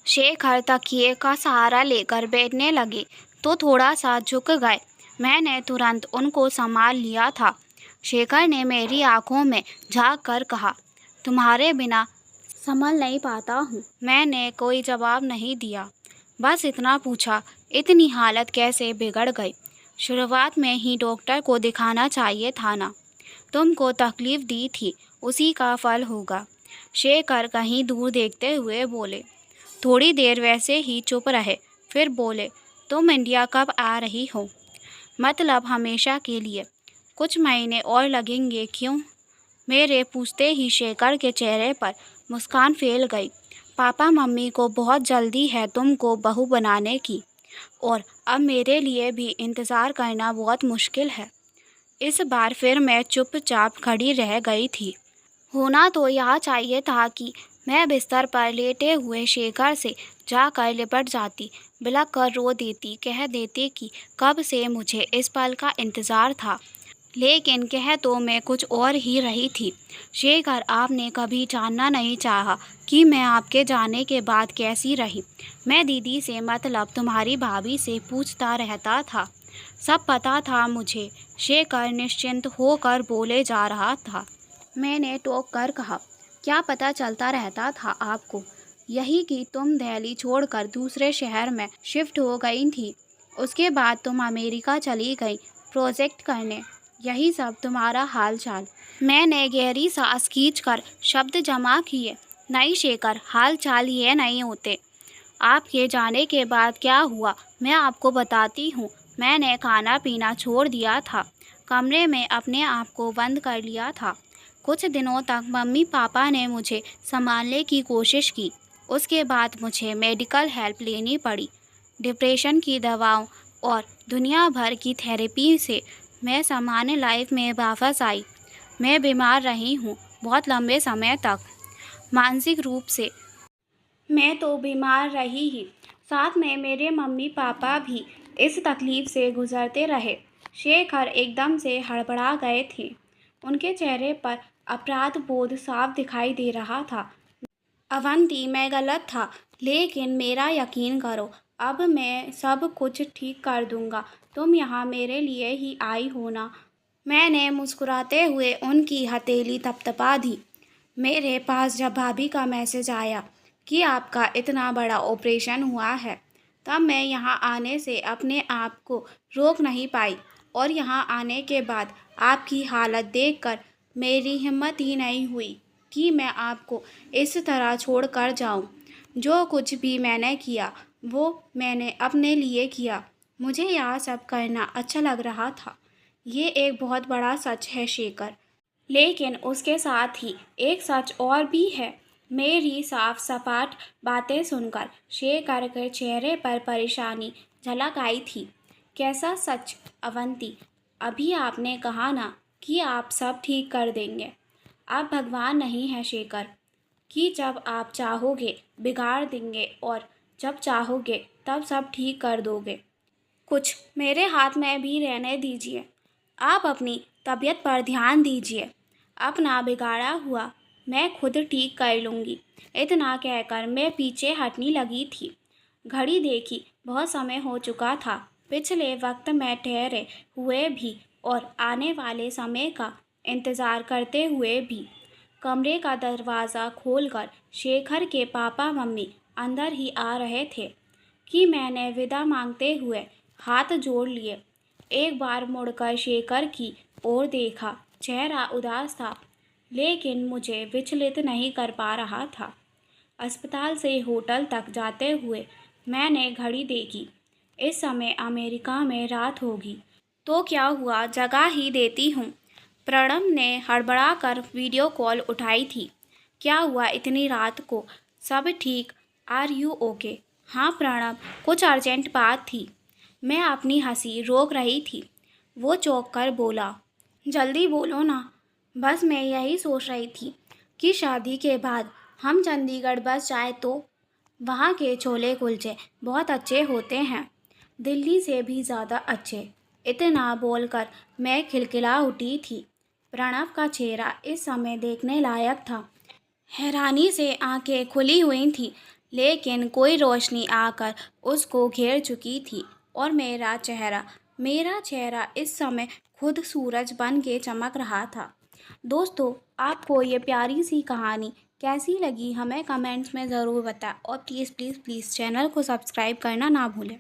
शेखर तकिए का सहारा लेकर बैठने लगे तो थोड़ा सा झुक गए। मैंने तुरंत उनको संभाल लिया था। शेखर ने मेरी आंखों में झांक कर कहा, तुम्हारे बिना संभल नहीं पाता हूँ। मैंने कोई जवाब नहीं दिया, बस इतना पूछा, इतनी हालत कैसे बिगड़ गई? शुरुआत में ही डॉक्टर को दिखाना चाहिए था ना। तुमको तकलीफ दी थी, उसी का फल होगा। शेखर कहीं दूर देखते हुए बोले। थोड़ी देर वैसे ही चुप रहे, फिर बोले, तुम इंडिया कब आ रही हो? मतलब हमेशा के लिए? कुछ महीने और लगेंगे। क्यों? मेरे पूछते ही शेखर के चेहरे पर मुस्कान फैल गई। पापा मम्मी को बहुत जल्दी है तुमको बहू बनाने की, और अब मेरे लिए भी इंतज़ार करना बहुत मुश्किल है। इस बार फिर मैं चुपचाप खड़ी रह गई थी। होना तो यह चाहिए था कि मैं बिस्तर पर लेटे हुए शेखर से जाकर लिपट जाती, बिलख कर रो देती, कह देती कि कब से मुझे इस पल का इंतज़ार था। लेकिन कह तो मैं कुछ और ही रही थी। शेखर, आपने कभी जानना नहीं चाहा कि मैं आपके जाने के बाद कैसी रही। मैं दीदी से, मतलब तुम्हारी भाभी से पूछता रहता था। सब पता था मुझे। शेखर निश्चिंत होकर बोले जा रहा था। मैंने टोक कर कहा, क्या पता चलता रहता था आपको? यही कि तुम दिल्ली छोड़कर दूसरे शहर में शिफ्ट हो गई थी। उसके बाद तुम अमेरिका चली गई प्रोजेक्ट करने। यही सब तुम्हारा हाल चाल। मैंने गहरी सांस खींचकर शब्द जमा किए। नहीं शेखर, हाल चाल ये नहीं होते। आपके जाने के बाद क्या हुआ मैं आपको बताती हूँ। मैंने खाना पीना छोड़ दिया था, कमरे में अपने आप को बंद कर लिया था। कुछ दिनों तक मम्मी पापा ने मुझे संभालने की कोशिश की। उसके बाद मुझे मेडिकल हेल्प लेनी पड़ी। डिप्रेशन की दवाओं और दुनिया भर की थेरेपी से मैं सामान्य लाइफ में वापस आई। मैं बीमार रही हूँ बहुत लंबे समय तक, मानसिक रूप से। मैं तो बीमार रही ही, साथ में मेरे मम्मी पापा भी इस तकलीफ से गुजरते रहे। शेखर एकदम से हड़बड़ा गए थे। उनके चेहरे पर अपराध बोध साफ दिखाई दे रहा था। अवंती, मैं गलत था, लेकिन मेरा यकीन करो, अब मैं सब कुछ ठीक कर दूंगा। तुम यहाँ मेरे लिए ही आई हो ना? मैंने मुस्कुराते हुए उनकी हथेली थपथपा दी। मेरे पास जब भाभी का मैसेज आया कि आपका इतना बड़ा ऑपरेशन हुआ है, तब मैं यहाँ आने से अपने आप को रोक नहीं पाई, और यहाँ आने के बाद आपकी हालत देखकर मेरी हिम्मत ही नहीं हुई कि मैं आपको इस तरह छोड़ कर जाऊँ। जो कुछ भी मैंने किया वो मैंने अपने लिए किया। मुझे यह सब करना अच्छा लग रहा था। ये एक बहुत बड़ा सच है शेखर, लेकिन उसके साथ ही एक सच और भी है। मेरी साफ सपाट बातें सुनकर शेखर के चेहरे पर परेशानी झलक आई थी। कैसा सच अवंती? अभी आपने कहा ना कि आप सब ठीक कर देंगे। आप भगवान नहीं हैं शेखर, कि जब आप चाहोगे बिगाड़ देंगे और जब चाहोगे तब सब ठीक कर दोगे। कुछ मेरे हाथ में भी रहने दीजिए। आप अपनी तबीयत पर ध्यान दीजिए। अपना बिगाड़ा हुआ मैं खुद ठीक कर लूँगी। इतना कहकर मैं पीछे हटने लगी थी। घड़ी देखी, बहुत समय हो चुका था। पिछले वक्त में ठहरे हुए भी और आने वाले समय का इंतज़ार करते हुए भी। कमरे का दरवाज़ा खोलकर शेखर के पापा मम्मी अंदर ही आ रहे थे कि मैंने विदा मांगते हुए हाथ जोड़ लिए। एक बार मुड़कर शेखर की ओर देखा। चेहरा उदास था, लेकिन मुझे विचलित नहीं कर पा रहा था। अस्पताल से होटल तक जाते हुए मैंने घड़ी देखी। इस समय अमेरिका में रात होगी। तो क्या हुआ, जगा ही देती हूँ। प्रणव ने हड़बड़ा कर वीडियो कॉल उठाई थी। क्या हुआ इतनी रात को? सब ठीक? Are you okay? हाँ प्रणव, कुछ अर्जेंट बात थी। मैं अपनी हंसी रोक रही थी। वो चौंक कर बोला, जल्दी बोलो ना। बस मैं यही सोच रही थी कि शादी के बाद हम चंडीगढ़ बस जाए तो। वहाँ के छोले कुलचे बहुत अच्छे होते हैं, दिल्ली से भी ज़्यादा अच्छे। इतना बोलकर मैं खिलखिला उठी थी। प्रणव का चेहरा इस समय देखने लायक था। हैरानी से आंखें खुली हुई थी, लेकिन कोई रोशनी आकर उसको घेर चुकी थी और मेरा चेहरा इस समय खुद सूरज बन के चमक रहा था। दोस्तों, आपको ये प्यारी सी कहानी कैसी लगी हमें कमेंट्स में ज़रूर बताएं और प्लीज़ प्लीज़ प्लीज़ चैनल को सब्सक्राइब करना ना भूलें।